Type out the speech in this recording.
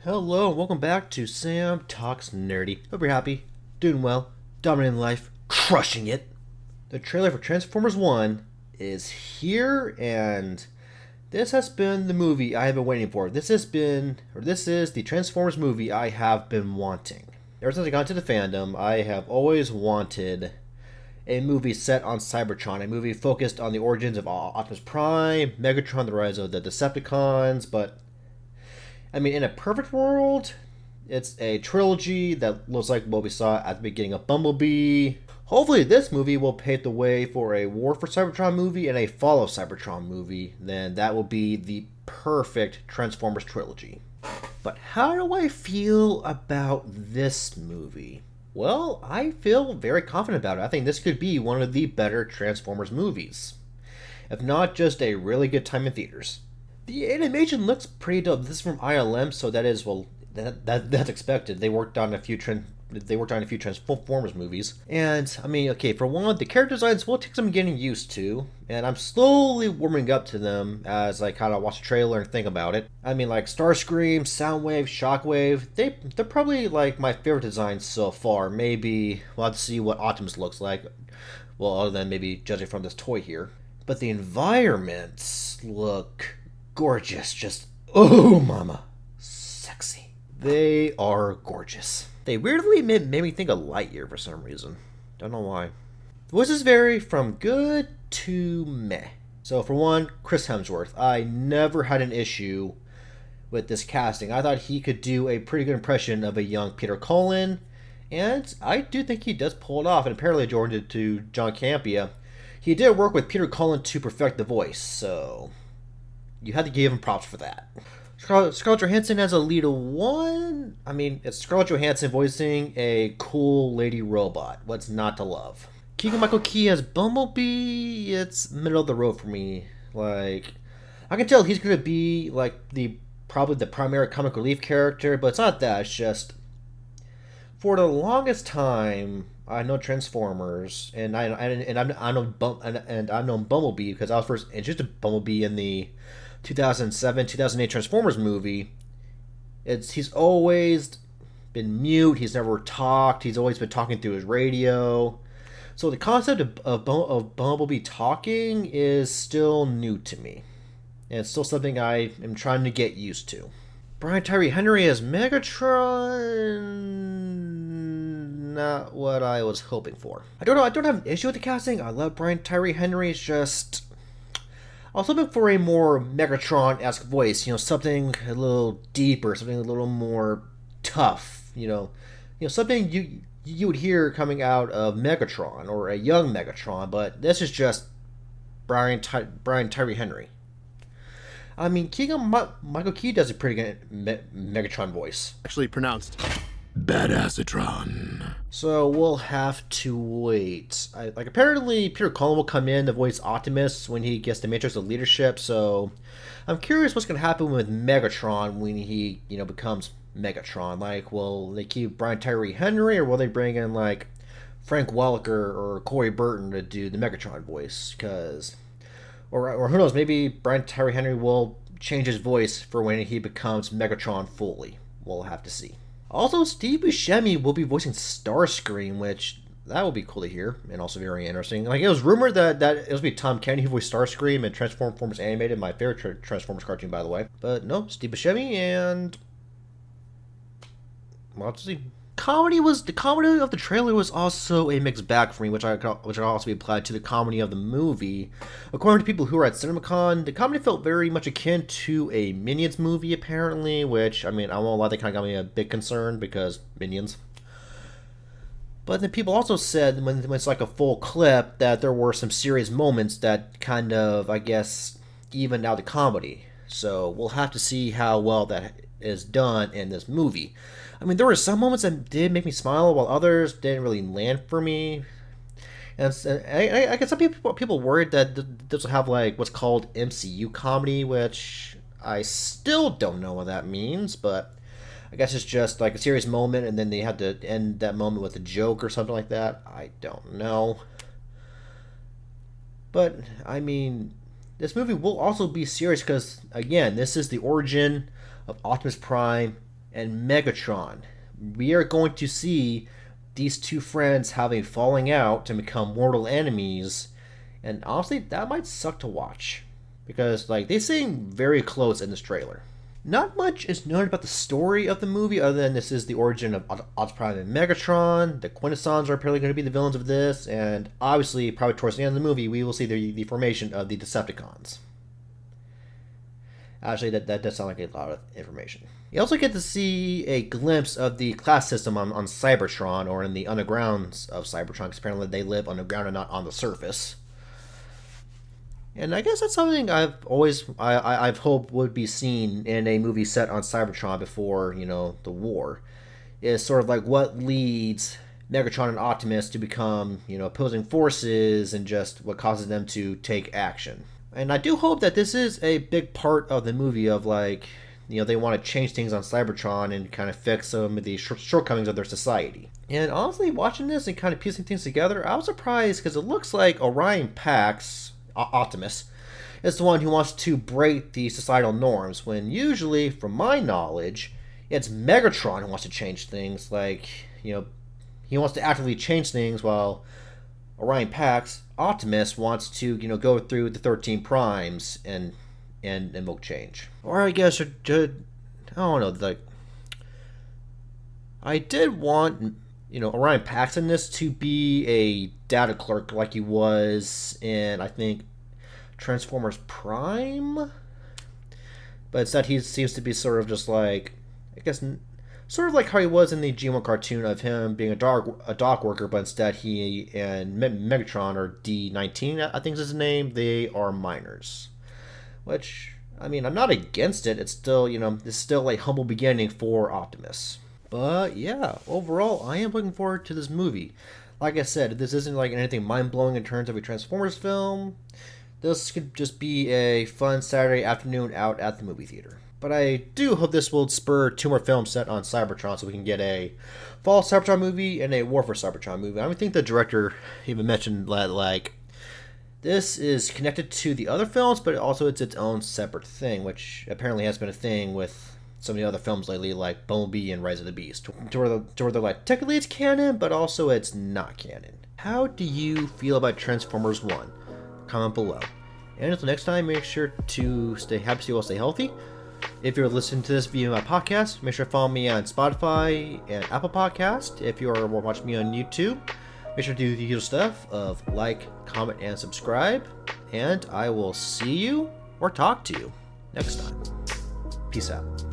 Hello, and welcome back to Sam Talks Nerdy. Hope you're happy, doing well, dominating life, crushing it. The trailer for Transformers 1 is here, and this has been the movie I have been waiting for. This is the Transformers movie I have been wanting. Ever since I got into the fandom, I have always wanted a movie set on Cybertron, a movie focused on the origins of Optimus Prime, Megatron, the rise of the Decepticons, but I mean, in a perfect world, it's a trilogy that looks like what we saw at the beginning of Bumblebee. Hopefully, this movie will pave the way for a War for Cybertron movie and a Fall of Cybertron movie. Then that will be the perfect Transformers trilogy. But how do I feel about this movie? Well, I feel very confident about it. I think this could be one of the better Transformers movies. If not just a really good time in theaters. The animation looks pretty dope. This is from ILM, so that is that's expected. They worked on a few Transformers movies, and I mean, okay, for one, the character designs will take some getting used to, and I'm slowly warming up to them as I kind of watch the trailer and think about it. I mean, like Starscream, Soundwave, Shockwave, they're probably like my favorite designs so far. Maybe we'll have to see what Optimus looks like. Well, other than maybe judging from this toy here, but the environments look gorgeous. Just, oh, mama. Sexy. They are gorgeous. They weirdly made me think of Lightyear for some reason. Don't know why. The voices vary from good to meh. So, for one, Chris Hemsworth. I never had an issue with this casting. I thought he could do a pretty good impression of a young Peter Cullen, and I do think he does pull it off. And apparently, according to John Campea, he did work with Peter Cullen to perfect the voice, so you had to give him props for that. Scarlett Johansson as Alita 1? I mean, it's Scarlett Johansson voicing a cool lady robot. What's not to love? Keegan-Michael Key as Bumblebee, it's middle of the road for me. Like, I can tell he's going to be, like, probably the primary comic relief character, but it's not that. It's just, for the longest time, I know Transformers, and I've known Bumblebee because I was first introduced to Bumblebee in the 2007-2008 Transformers movie. He's always been mute. He's never talked. He's always been talking through his radio. So the concept of Bumblebee talking is still new to me, and it's still something I am trying to get used to. Brian Tyree Henry as Megatron, not what I was hoping for. I don't know. I don't have an issue with the casting. I love Brian Tyree Henry. It's just I was hoping for a more Megatron-esque voice, something a little deeper, something a little more tough, something you would hear coming out of Megatron or a young Megatron, but this is just Brian Tyree Henry. I mean, Michael Key does a pretty good Megatron voice. Actually pronounced Badassatron. So we'll have to wait. Apparently Peter Cullen will come in to voice Optimus when he gets the Matrix of Leadership. So I'm curious what's going to happen with Megatron when he, becomes Megatron. Like, will they keep Brian Tyree Henry, or will they bring in like Frank Welker or Corey Burton to do the Megatron voice? Or who knows? Maybe Brian Tyree Henry will change his voice for when he becomes Megatron fully. We'll have to see. Also, Steve Buscemi will be voicing Starscream, which that will be cool to hear, and also very interesting. Like, it was rumored that it was be Tom Kenny who voiced Starscream in Transformers Animated, my favorite Transformers cartoon, by the way. But no, Steve Buscemi, and we'll have to see. The comedy of the trailer was also a mixed bag for me, which I also be applied to the comedy of the movie. According to people who were at CinemaCon, the comedy felt very much akin to a Minions movie, apparently, which, I mean, I won't lie, that kind of got me a big concern because Minions. But then people also said, when it's like a full clip, that there were some serious moments that kind of, I guess, evened out the comedy. So we'll have to see how well that is done in this movie. I mean, there were some moments that did make me smile, while others didn't really land for me. And I guess some people worried that this will have like what's called MCU comedy, which I still don't know what that means. But I guess it's just like a serious moment, and then they had to end that moment with a joke or something like that. I don't know. But I mean, this movie will also be serious because, again, this is the origin of Optimus Prime and Megatron. We are going to see these two friends have a falling out and become mortal enemies, and honestly, that might suck to watch because like they seem very close in this trailer. Not much is known about the story of the movie other than this is the origin of Optimus Prime and Megatron. The Quintessons are apparently going to be the villains of this, and obviously, probably towards the end of the movie, we will see the formation of the Decepticons. Actually, that does sound like a lot of information. You also get to see a glimpse of the class system on Cybertron, or in the undergrounds of Cybertron, because apparently they live underground and not on the surface. And I guess that's something I've hoped would be seen in a movie set on Cybertron before, the war. Is sort of like what leads Megatron and Optimus to become, opposing forces and just what causes them to take action. And I do hope that this is a big part of the movie of like, they want to change things on Cybertron and kind of fix some of the shortcomings of their society. And honestly, watching this and kind of piecing things together, I was surprised because it looks like Orion Pax, Optimus, is the one who wants to break the societal norms, when usually, from my knowledge, it's Megatron who wants to change things. Like, he wants to actively change things while Orion Pax, Optimus, wants to, go through the 13 primes and invoke change. Or I guess, I don't know, like, I did want, Orion Pax in this to be a data clerk like he was in, I think, Transformers Prime? But instead he seems to be sort of just like, I guess, sort of like how he was in the G1 cartoon of him being a dock worker, but instead he and Megatron, or D19, I think is his name, they are miners. Which, I mean, I'm not against it. It's still, it's still a humble beginning for Optimus. But yeah, overall, I am looking forward to this movie. Like I said, this isn't like anything mind-blowing in terms of a Transformers film. This could just be a fun Saturday afternoon out at the movie theater. But I do hope this will spur 2 more films set on Cybertron so we can get a Fall Cybertron movie and a War for Cybertron movie. I think the director even mentioned that, like, this is connected to the other films, but also it's its own separate thing, which apparently has been a thing with some of the other films lately, like Bumblebee and Rise of the Beast, to where they're like, technically it's canon, but also it's not canon. How do you feel about Transformers 1? Comment below. And until next time, make sure to stay happy, stay healthy. If you're listening to this via my podcast, make sure to follow me on Spotify and Apple Podcast. If you are watching me on YouTube, make sure to do the usual stuff of like, comment, and subscribe. And I will see you or talk to you next time. Peace out.